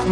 The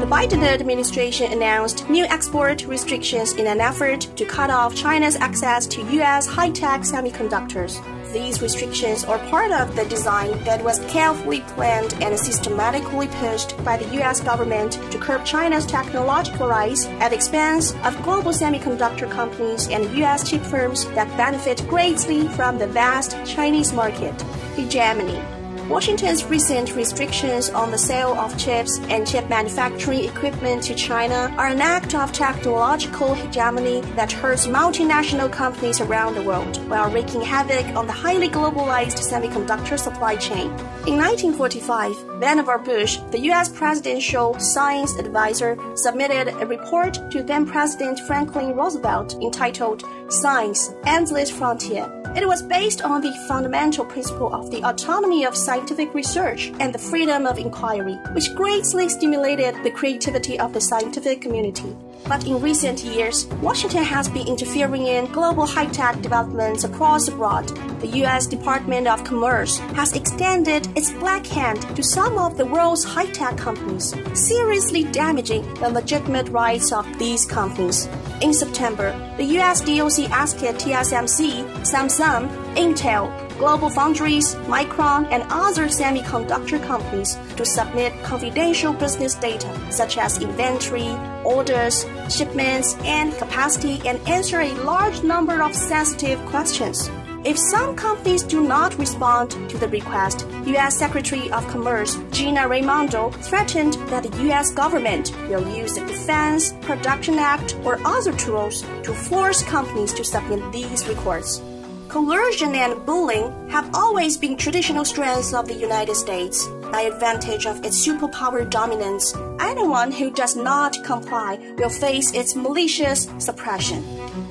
Biden administration announced new export restrictions in an effort to cut off China's access to U.S. high-tech semiconductors. These restrictions are part of the design that was carefully planned and systematically pushed by the U.S. government to curb China's technological rise at the expense of global semiconductor companies and U.S. chip firms that benefit greatly from the vast Chinese market. Hegemony. Washington's recent restrictions on the sale of chips and chip manufacturing equipment to China are an act of technological hegemony that hurts multinational companies around the world, while wreaking havoc on the highly globalized semiconductor supply chain. In 1945, Vannevar Bush, the U.S. presidential science advisor, submitted a report to then-President Franklin Roosevelt entitled Science: Endless Frontier. It was based on the fundamental principle of the autonomy of scientific research and the freedom of inquiry, which greatly stimulated the creativity of the scientific community. But in recent years, Washington has been interfering in global high-tech developments across the board. The U.S. Department of Commerce has extended its black hand to some of the world's high-tech companies, seriously damaging the legitimate rights of these companies. In September, the U.S. DOC asked TSMC, Samsung, Intel, GlobalFoundries, Micron, and other semiconductor companies to submit confidential business data such as inventory, orders, shipments, and capacity, and answer a large number of sensitive questions. If some companies do not respond to the request, U.S. Secretary of Commerce Gina Raimondo threatened that the U.S. government will use the Defense Production Act or other tools to force companies to submit these reports. Coercion and bullying have always been traditional strengths of the United States. By advantage of its superpower dominance, anyone who does not comply will face its malicious suppression.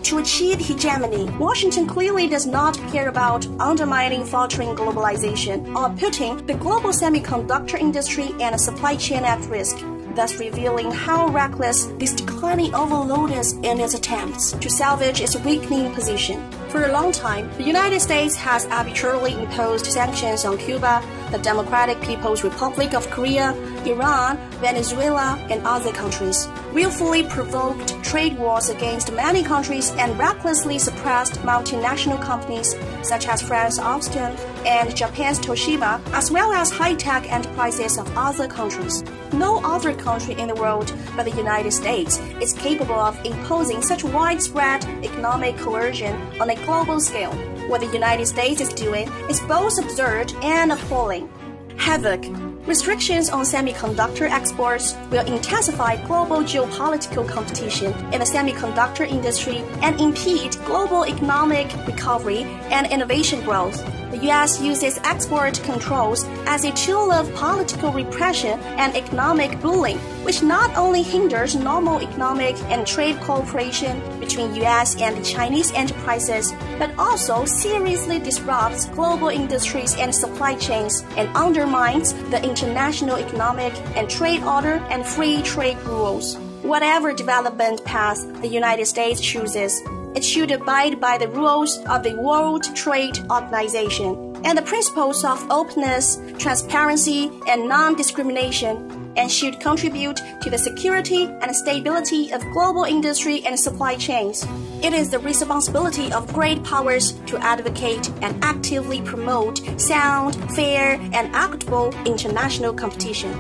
To achieve hegemony, Washington clearly does not care about undermining faltering globalization or putting the global semiconductor industry and supply chain at risk, thus revealing how reckless this declining overload is in its attempts to salvage its weakening position. For a long time, the United States has arbitrarily imposed sanctions on Cuba, the Democratic People's Republic of Korea, Iran, Venezuela, and other countries, willfully provoked trade wars against many countries, and recklessly suppressed multinational companies such as France Alstom and Japan's Toshiba, as well as high-tech enterprises of other countries. No other country in the world but the United States is capable of imposing such widespread economic coercion on a global scale. What the United States is doing is both absurd and appalling. Havoc. Restrictions on semiconductor exports will intensify global geopolitical competition in the semiconductor industry and impede global economic recovery and innovation growth. The U.S. uses export controls as a tool of political repression and economic bullying, which not only hinders normal economic and trade cooperation between U.S. and Chinese enterprises, but also seriously disrupts global industries and supply chains and undermines the international economic and trade order and free trade rules. Whatever development path the United States chooses, it should abide by the rules of the World Trade Organization and the principles of openness, transparency, and non-discrimination, and should contribute to the security and stability of global industry and supply chains. It is the responsibility of great powers to advocate and actively promote sound, fair, and equitable international competition.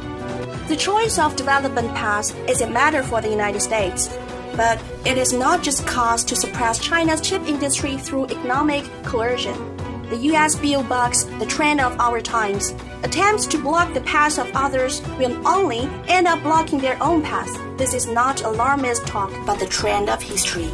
The choice of development path is a matter for the United States. But it is not just cause to suppress China's chip industry through economic coercion. The U.S. bill bucks the trend of our times. Attempts to block the path of others will only end up blocking their own path. This is not alarmist talk, but the trend of history.